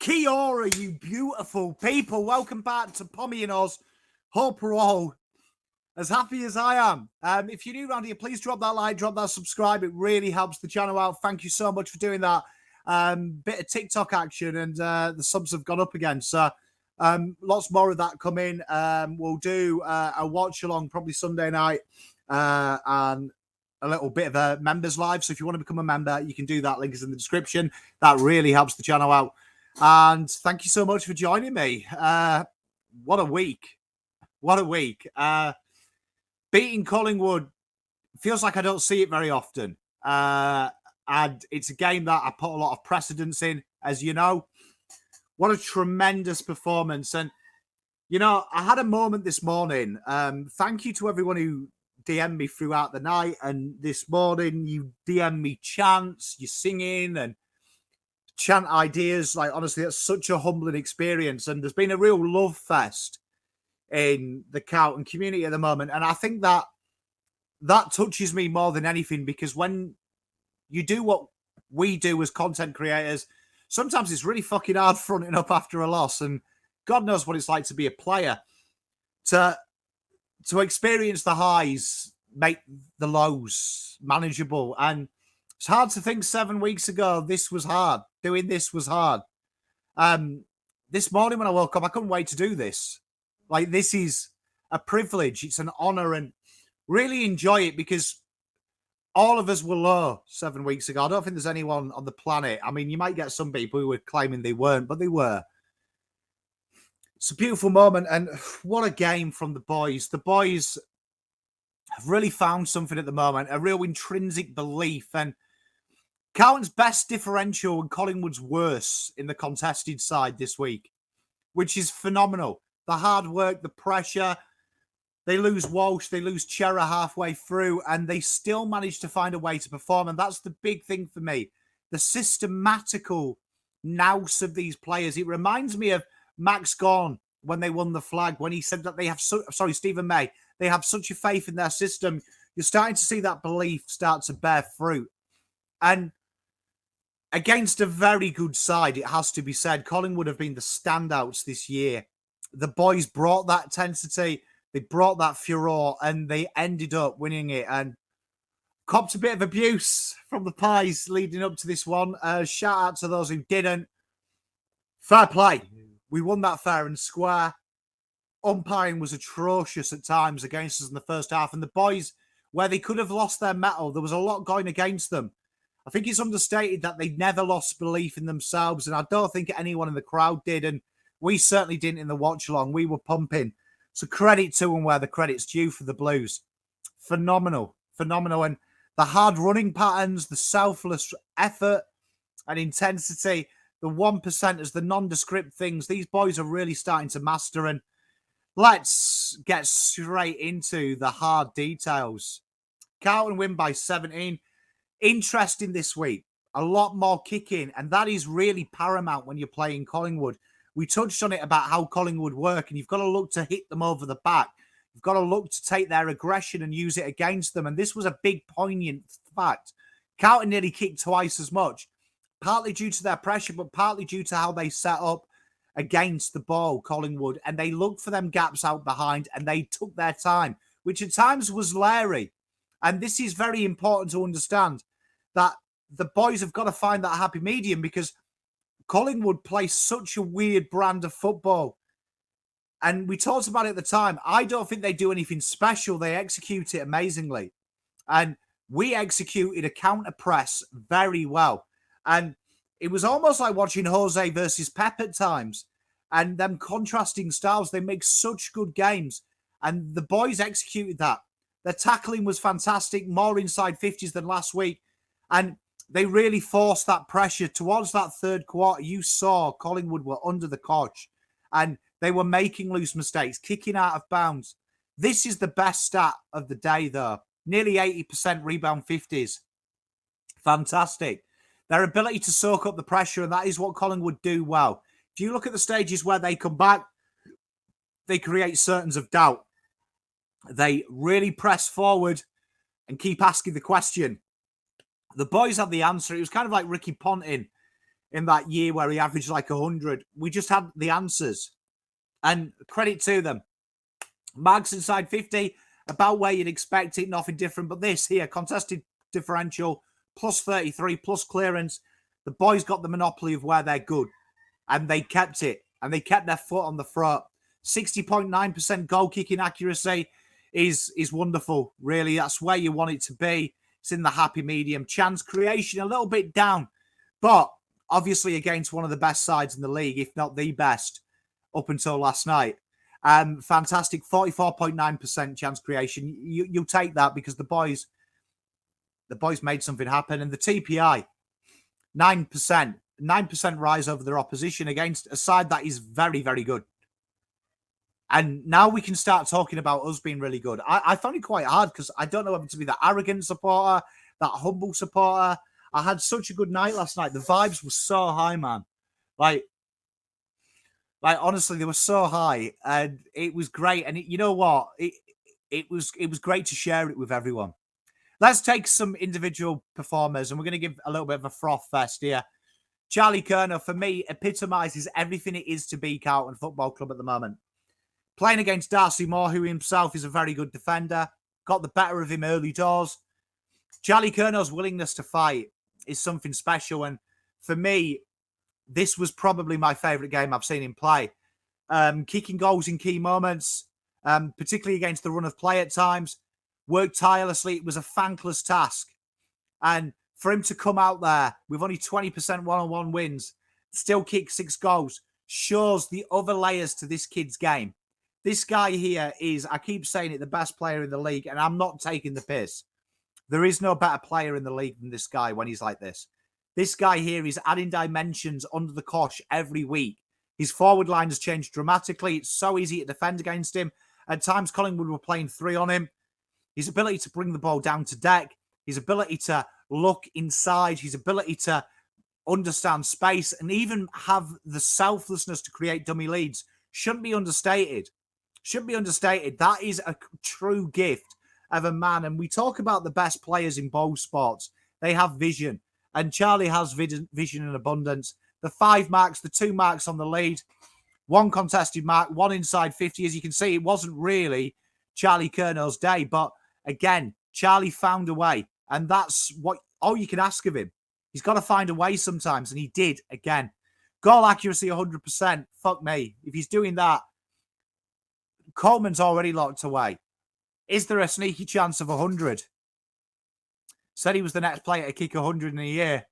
Kia ora, you beautiful people. Welcome back to Pommy and Oz. Hope we're all as happy as I am. If you're new around here, please drop that like, drop that subscribe. It really helps the channel out. Thank you so much for doing that. Bit of TikTok action and the subs have gone up again. So lots more of that coming. We'll do a watch along probably Sunday night and a little bit of a members live. So if you want to become a member, you can do that. Link is in the description. That really helps the channel out. And thank you so much for joining me. What a week. What a week. Beating Collingwood feels like I don't see it very often. And it's a game that I put a lot of precedence in, as you know. What a tremendous performance. And, you know, I had a moment this morning. Thank you to everyone who DM'd me throughout the night. And this morning, you DM'd me chants, you're singing and chant ideas. Like, honestly, that's such a humbling experience. And there's been a real love fest in the Carlton community at the moment. And I think that touches me more than anything, because when you do what we do as content creators, sometimes it's really fucking hard fronting up after a loss. And God knows what it's like to be a player. To experience the highs, make the lows manageable. And it's hard to think 7 weeks ago this was hard. Doing this was hard. This morning when I woke up, I couldn't wait to do this. Like, this is a privilege. It's an honor, and really enjoy it, because all of us were low 7 weeks ago. I don't think there's anyone on the planet. I mean, you might get some people who were claiming they weren't, but they were. It's a beautiful moment, and what a game from the boys. The boys have really found something at the moment, a real intrinsic belief, and Carlton's best differential and Collingwood's worse in the contested side this week, which is phenomenal. The hard work, the pressure. They lose Walsh, they lose Chera halfway through, and they still manage to find a way to perform. And that's the big thing for me. The systematical nous of these players. It reminds me of Max Gawn when they won the flag, when he said that they have, Stephen May, they have such a faith in their system. You're starting to see that belief start to bear fruit. And against a very good side, it has to be said, Collingwood have been the standouts this year. The boys brought that intensity, they brought that furore, and they ended up winning it. And copped a bit of abuse from the Pies leading up to this one. Shout out to those who didn't. Fair play. We won that fair and square. Umpiring was atrocious at times against us in the first half. And the boys, where they could have lost their mettle, there was a lot going against them. I think it's understated that they never lost belief in themselves. And I don't think anyone in the crowd did. And we certainly didn't in the watch-along. We were pumping. So credit to them where the credit's due for the Blues. Phenomenal. Phenomenal. And the hard running patterns, the selfless effort and intensity, the 1%ers, the nondescript things, these boys are really starting to master. And let's get straight into the hard details. Carlton win by 17. Interesting this week. A lot more kicking, and that is really paramount when you're playing Collingwood. We touched on it about how Collingwood work, and you've got to look to hit them over the back. You've got to look to take their aggression and use it against them. And this was a big, poignant fact. Carlton nearly kicked twice as much, partly due to their pressure, but partly due to how they set up against the ball, Collingwood. And they looked for them gaps out behind, and they took their time, which at times was Larry. And this is very important to understand, that the boys have got to find that happy medium, because Collingwood play such a weird brand of football. And we talked about it at the time. I don't think they do anything special. They execute it amazingly. And we executed a counter press very well. And it was almost like watching Jose versus Pep at times. And them contrasting styles, they make such good games. And the boys executed that. Their tackling was fantastic, more inside 50s than last week. And they really forced that pressure towards that third quarter. You saw Collingwood were under the cosh and they were making loose mistakes, kicking out of bounds. This is the best stat of the day, though. Nearly 80% rebound 50s. Fantastic. Their ability to soak up the pressure, and that is what Collingwood do well. If you look at the stages where they come back, they create certains of doubt. They really press forward and keep asking the question. The boys had the answer. It was kind of like Ricky Ponting in that year where he averaged like 100. We just had the answers. And credit to them. Marks inside 50, about where you'd expect it, nothing different. But this here, contested differential, plus 33, plus clearance. The boys got the monopoly of where they're good. And they kept it. And they kept their foot on the throat. 60.9% goal kicking accuracy is wonderful, really. That's where you want it to be. It's in the happy medium. Chance creation, a little bit down. But obviously against one of the best sides in the league, if not the best, up until last night. Fantastic, 44.9% chance creation. You'll take that because the boys made something happen. And the TPI, 9%. 9% rise over their opposition against a side that is very, very good. And now we can start talking about us being really good. I found it quite hard because I don't know whether to be that arrogant supporter, that humble supporter. I had such a good night last night. The vibes were so high, man. Like honestly, they were so high, and it was great. And you know what? It was great to share it with everyone. Let's take some individual performers, and we're going to give a little bit of a froth fest here. Charlie Curnow, for me, epitomises everything it is to be Carlton Football Club at the moment. Playing against Darcy Moore, who himself is a very good defender, got the better of him early doors. Charlie Curnow's willingness to fight is something special, and for me, this was probably my favourite game I've seen him play. Kicking goals in key moments, particularly against the run of play at times. Worked tirelessly. It was a thankless task. And for him to come out there with only 20% one-on-one wins, still kick 6 goals, shows the other layers to this kid's game. This guy here is, I keep saying it, the best player in the league, and I'm not taking the piss. There is no better player in the league than this guy when he's like this. This guy here is adding dimensions under the cosh every week. His forward line has changed dramatically. It's so easy to defend against him. At times, Collingwood were playing 3 on him. His ability to bring the ball down to deck, his ability to look inside, his ability to understand space, and even have the selflessness to create dummy leads shouldn't be understated. Shouldn't be understated. That is a true gift of a man. And we talk about the best players in both sports. They have vision. And Charlie has vision in abundance. The 5 marks, the 2 marks on the lead, 1 contested mark, 1 inside 50. As you can see, it wasn't really Charlie Curnow's day. But again, Charlie found a way. And that's all you can ask of him. He's got to find a way sometimes. And he did again. Goal accuracy 100%. Fuck me. If he's doing that, Coleman's already locked away. Is there a sneaky chance of 100? Said he was the next player to kick 100 in a year.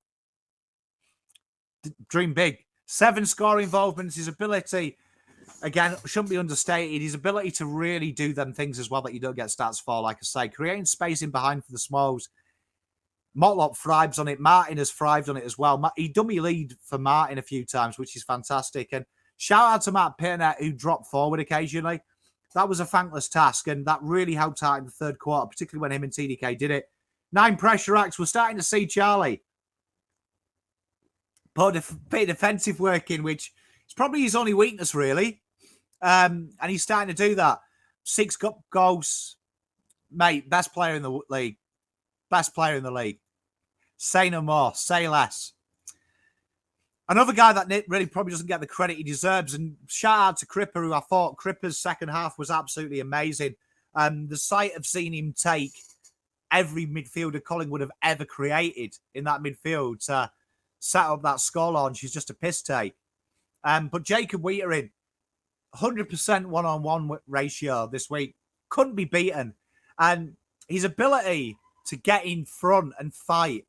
Dream big. 7 score involvements. His ability, again, shouldn't be understated. His ability to really do them things as well that you don't get stats for, like I say. Creating space in behind for the Smalls. Motlop thrives on it. Martin has thrived on it as well. He dummy lead for Martin a few times, which is fantastic. And shout out to Matt Pirnett, who dropped forward occasionally. That was a thankless task, and that really helped out in the third quarter, particularly when him and TDK did it. 9 pressure acts. We're starting to see Charlie put a bit of defensive work in, which is probably his only weakness, really. And he's starting to do that. 6 goals. Mate, best player in the league. Best player in the league. Say no more. Say less. Another guy that really probably doesn't get the credit he deserves, and shout out to Cripper, who I thought Cripper's second half was absolutely amazing. The sight of seeing him take every midfielder Collingwood have ever created in that midfield to set up that score launch is just a piss take. But Jacob Wheatering, 100% one-on-one ratio this week, couldn't be beaten. And his ability to get in front and fight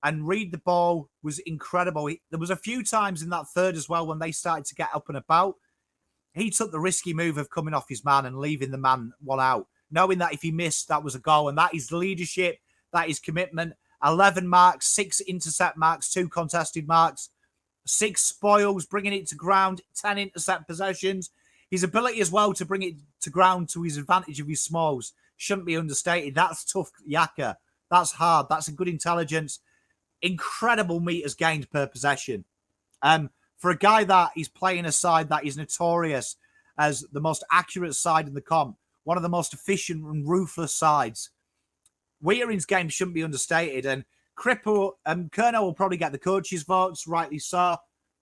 and read the ball was incredible. There was a few times in that third as well when they started to get up and about. He took the risky move of coming off his man and leaving the man one out, knowing that if he missed, that was a goal. And that is leadership. That is commitment. 11 marks, 6 intercept marks, 2 contested marks, 6 spoils, bringing it to ground, 10 intercept possessions. His ability as well to bring it to ground to his advantage of his smalls shouldn't be understated. That's tough yakka. That's hard. That's a good intelligence. Incredible meters gained per possession. For a guy that is playing a side that is notorious as the most accurate side in the comp, one of the most efficient and ruthless sides, Wheatering's game shouldn't be understated. And Cripple and Kerno will probably get the coaches' votes, rightly so.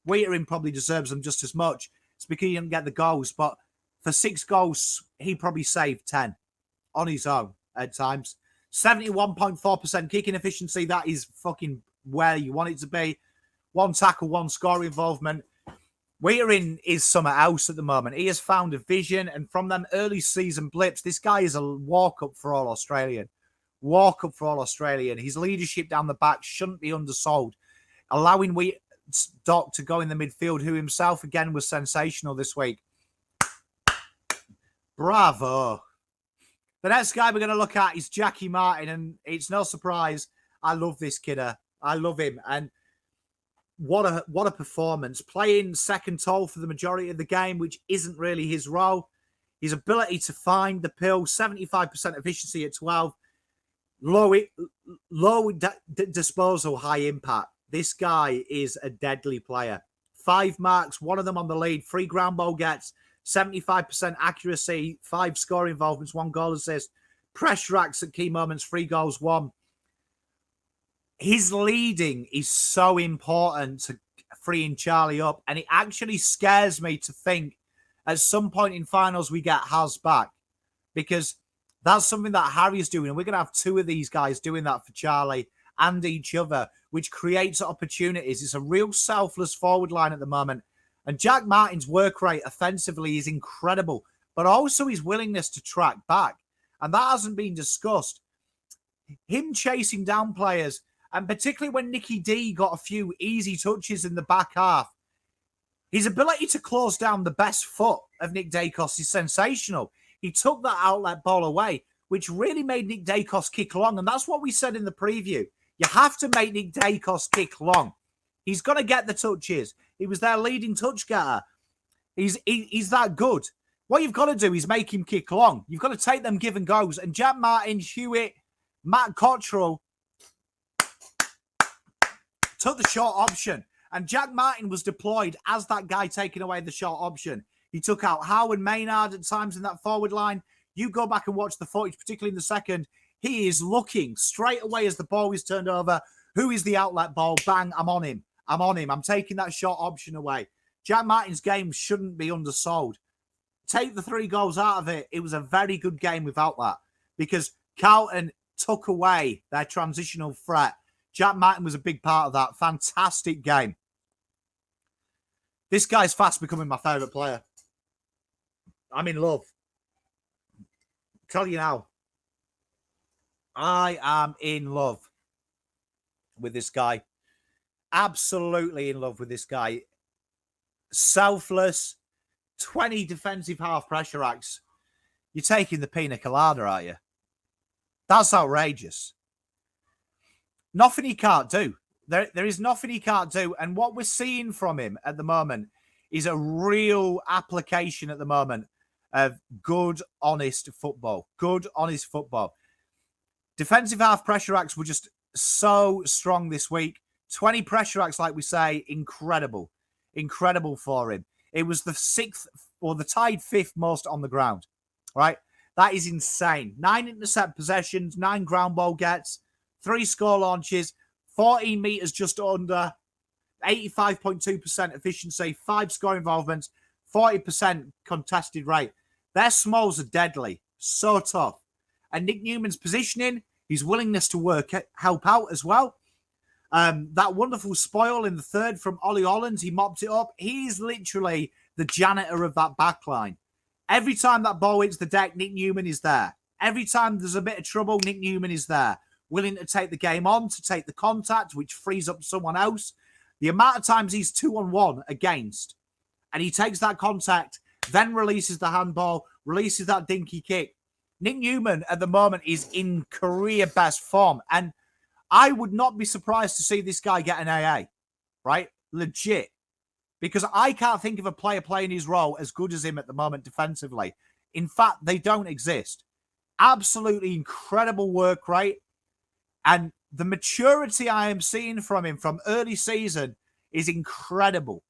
Wheaterin probably deserves them just as much. It's because he didn't get the goals, but for 6 goals, he probably saved 10 on his own at times. 71.4% kicking efficiency. That is fucking where you want it to be. 1 tackle, 1 score involvement. Wheaterin is somewhere else at the moment. He has found a vision, and from them early season blips, this guy is a walk-up for all Australian. Walk-up for all Australian. His leadership down the back shouldn't be undersold. Allowing Doc to go in the midfield, who himself, again, was sensational this week. Bravo. The next guy we're going to look at is Jackie Martin, and it's no surprise. I love this kidder. I love him, and what a performance. Playing second tall for the majority of the game, which isn't really his role. His ability to find the pill, 75% efficiency at 12. Low disposal, high impact. This guy is a deadly player. 5 marks, 1 of them on the lead. 3 ground ball gets, 75% accuracy, 5 score involvements, 1 goal assist. Pressure acts at key moments, 3 goals, 1. His leading is so important to freeing Charlie up, and it actually scares me to think at some point in finals we get Haz back, because that's something that Harry's doing, and we're going to have 2 of these guys doing that for Charlie and each other, which creates opportunities. It's a real selfless forward line at the moment, and Jack Martin's work rate offensively is incredible, but also his willingness to track back, and that hasn't been discussed. Him chasing down players, and particularly when Nicky D got a few easy touches in the back half, his ability to close down the best foot of Nick Daicos is sensational. He took that outlet ball away, which really made Nick Daicos kick long. And that's what we said in the preview. You have to make Nick Daicos kick long. He's going to get the touches. He was their leading touch getter. He's that good. What you've got to do is make him kick long. You've got to take them give and goes. And Jack Martin, Hewitt, Matt Cottrell took the short option. And Jack Martin was deployed as that guy taking away the short option. He took out Howard Maynard at times in that forward line. You go back and watch the footage, particularly in the second. He is looking straight away as the ball is turned over. Who is the outlet ball? Bang, I'm on him. I'm taking that short option away. Jack Martin's game shouldn't be undersold. Take the 3 goals out of it. It was a very good game without that, because Carlton took away their transitional threat. Jack Martin was a big part of that. Fantastic game. This guy's fast becoming my favourite player. I'm in love. Tell you now. I am in love with this guy. Absolutely in love with this guy. Selfless. 20 defensive half pressure acts. You're taking the pina colada, are you? That's outrageous. Nothing he can't do. There is nothing he can't do. And what we're seeing from him at the moment is a real application at the moment of good, honest football. Good, honest football. Defensive half pressure acts were just so strong this week. 20 pressure acts, like we say, incredible. Incredible for him. It was the 6th or the tied 5th most on the ground, right? That is insane. 9 intercept possessions, 9 ground ball gets, 3 score launches, 14 metres just under, 85.2% efficiency, 5 score involvements, 40% contested rate. Their smalls are deadly. So tough. And Nick Newman's positioning, his willingness to help out as well. That wonderful spoil in the third from Ollie Hollands, he mopped it up. He's literally the janitor of that back line. Every time that ball hits the deck, Nick Newman is there. Every time there's a bit of trouble, Nick Newman is there. Willing to take the game on, to take the contact, which frees up someone else. The amount of times he's 2-on-1 against, and he takes that contact, then releases the handball, releases that dinky kick. Nick Newman at the moment is in career best form. And I would not be surprised to see this guy get an AA, right? Legit. Because I can't think of a player playing his role as good as him at the moment defensively. In fact, they don't exist. Absolutely incredible work rate. And the maturity I am seeing from him from early season is incredible.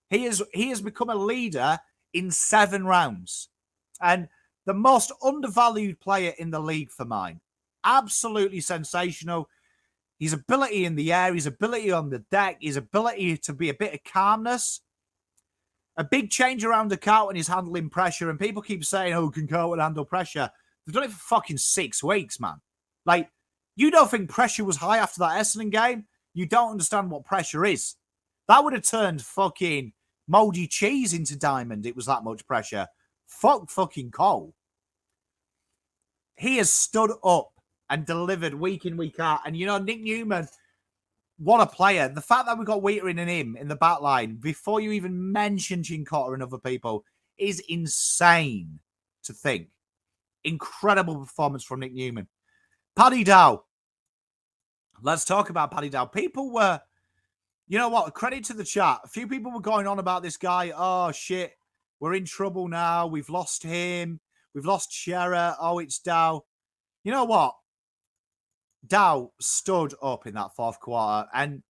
He has become a leader in 7 rounds. And the most undervalued player in the league for mine. Absolutely sensational. His ability in the air, his ability on the deck, his ability to be a bit of calmness. A big change around the Carlton is handling pressure, and people keep saying, oh, can Carlton handle pressure? They've done it for fucking 6 weeks, man. Like, you don't think pressure was high after that Essendon game? You don't understand what pressure is. That would have turned fucking mouldy cheese into diamond. It was that much pressure. Fuck fucking Cole. He has stood up and delivered week in, week out. And, you know, Nick Newman, what a player. The fact that we got Wheater and him in the back line before you even mention Chincotta and other people is insane to think. Incredible performance from Nick Newman. Paddy Dow. Let's talk about Paddy Dow. People were, you know what, credit to the chat. A few people were going on about this guy. Oh, shit, we're in trouble now. We've lost him. We've lost Shearer. Oh, it's Dow. You know what? Dow stood up in that fourth quarter. And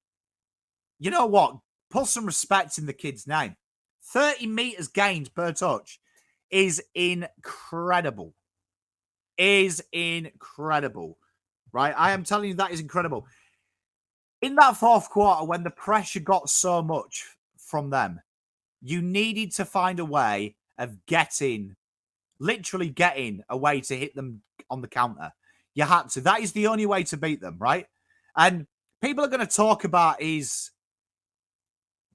you know what? Put some respect in the kid's name. 30 metres gained per touch is incredible. Is incredible. Right? I am telling you, that is incredible. In that fourth quarter, when the pressure got so much from them, you needed to find a way of literally getting a way to hit them on the counter. You had to. That is the only way to beat them, right? And people are going to talk about his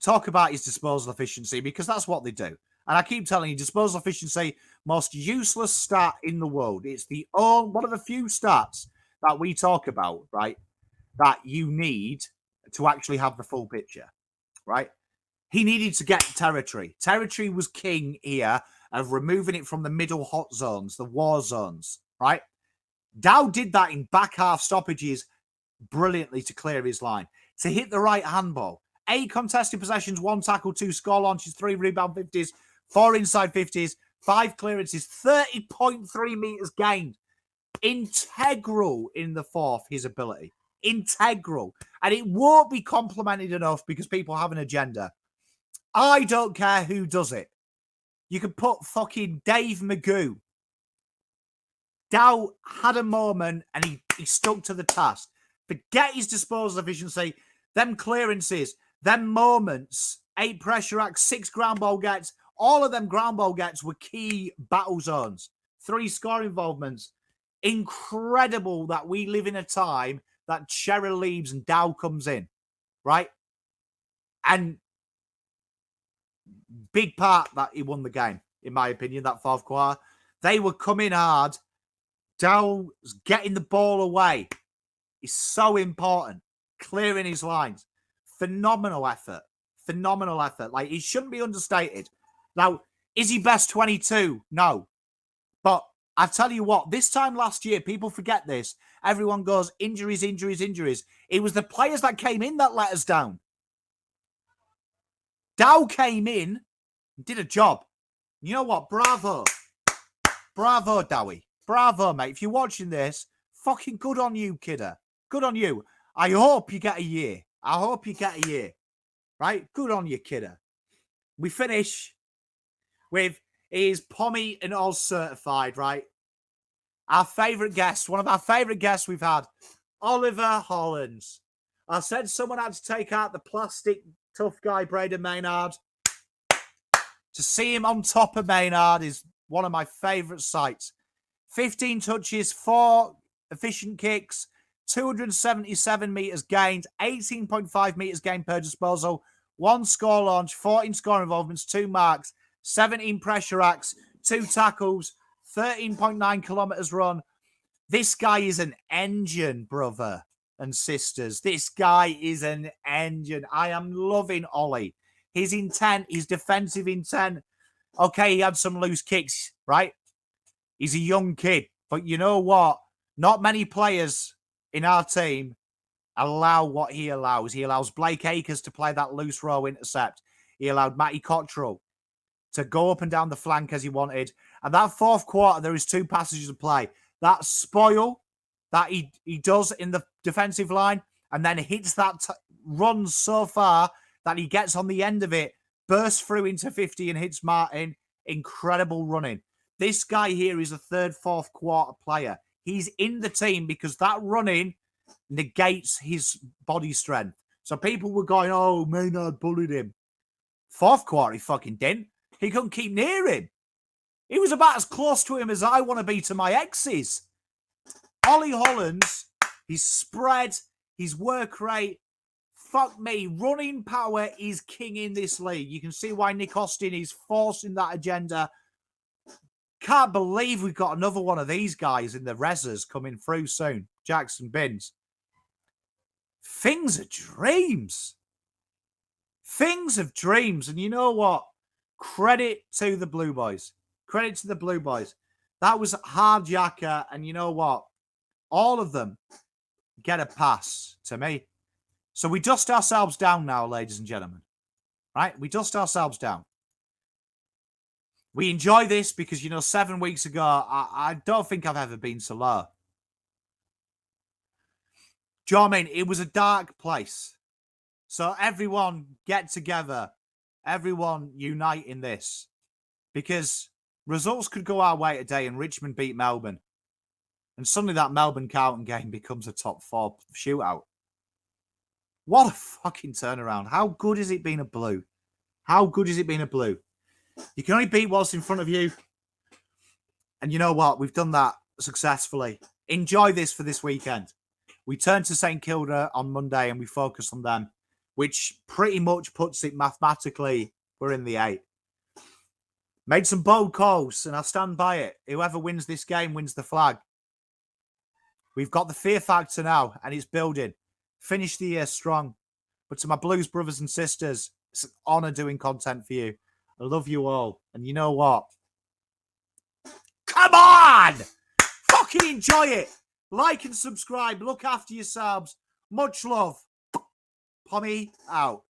disposal efficiency because that's what they do. And I keep telling you, disposal efficiency, most useless stat in the world. It's one of the few stats that we talk about, right, that you need to actually have the full picture, right? He needed to get territory. Territory was king here of removing it from the middle hot zones, the war zones, right? Dow did that in back half stoppages brilliantly to clear his line, to hit the right handball. 8 contested possessions, 1 tackle, 2 score launches, 3 rebound 50s, 4 inside 50s, 5 clearances, 30.3 metres gained. Integral in the fourth, his ability. Integral. And it won't be complimented enough because people have an agenda. I don't care who does it. You can put fucking Dave Magoo. Dow had a moment and he stuck to the task. Forget his disposal efficiency, them clearances, them moments, 8 pressure acts, 6 ground ball gets. All of them ground ball gets were key battle zones. 3 score involvements. Incredible that we live in a time that Shearer leaves and Dow comes in, right? And big part that he won the game, in my opinion, that fourth quarter. They were coming hard. Dow's getting the ball away is so important. Clearing his lines. Phenomenal effort. Phenomenal effort. Like, he shouldn't be understated. Now, is he best 22? No. But I tell you what, this time last year, people forget this. Everyone goes, injuries, injuries, injuries. It was the players that came in that let us down. Dow came in and did a job. You know what? Bravo. Bravo, Dowie. Bravo, mate. If you're watching this, fucking good on you, kidder. Good on you. I hope you get a year. I hope you get a year. Right? Good on you, kidder. We finish with his Pommy and all certified, right? Our favourite guest, one of our favourite guests we've had, Oliver Hollands. I said someone had to take out the plastic tough guy, Braden Maynard. To see him on top of Maynard is one of my favourite sights. 15 touches, 4 efficient kicks, 277 metres gained, 18.5 metres gained per disposal, 1 score launch, 14 score involvements, 2 marks, 17 pressure acts, 2 tackles, 13.9 kilometres run. This guy is an engine, brother and sisters. This guy is an engine. I am loving Ollie. His intent, his defensive intent. Okay, he had some loose kicks, right? He's a young kid. But you know what? Not many players in our team allow what he allows. He allows Blake Acres to play that loose row intercept. He allowed Matty Cottrell to go up and down the flank as he wanted. And that fourth quarter, there is 2 passages of play. That spoil that he does in the defensive line and then hits that run so far that he gets on the end of it, bursts through into 50 and hits Martin. Incredible running. This guy here is a 3rd, 4th quarter player. He's in the team because that running negates his body strength. So people were going, oh, Maynard bullied him. Fourth quarter, he fucking didn't. He couldn't keep near him. He was about as close to him as I want to be to my exes. Ollie Hollands, his spread, his work rate, fuck me, running power is king in this league. You can see why Nick Austin is forcing that agenda. Can't believe we've got another one of these guys in the reses coming through soon. Jackson Binns. Things are dreams. Things of dreams. And you know what? Credit to the Blue Boys. Credit to the Blue Boys. That was hard yakka. And you know what? All of them get a pass to me. So we dust ourselves down now, ladies and gentlemen. Right? We dust ourselves down. We enjoy this because, 7 weeks ago, I don't think I've ever been so low. Do you know what I mean? It was a dark place. So everyone get together. Everyone unite in this. Because results could go our way today and Richmond beat Melbourne. And suddenly that Melbourne-Carlton game becomes a top 4 shootout. What a fucking turnaround. How good has it been a Blue? How good has it been a Blue? You can only beat what's in front of you. And you know what? We've done that successfully. Enjoy this for this weekend. We turn to St Kilda on Monday and we focus on them, which pretty much puts it mathematically, we're in the 8. Made some bold calls and I stand by it. Whoever wins this game wins the flag. We've got the fear factor now and it's building. Finish the year strong. But to my Blues brothers and sisters, it's an honour doing content for you. I love you all. And you know what? Come on! Fucking enjoy it. Like and subscribe. Look after yourselves. Much love. Pommy out.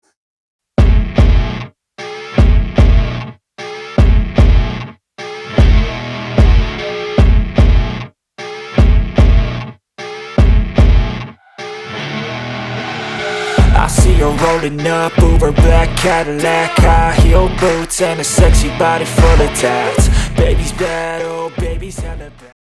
I see her rolling up, Uber black Cadillac, high heel boots and a sexy body full of tats. Baby's bad, oh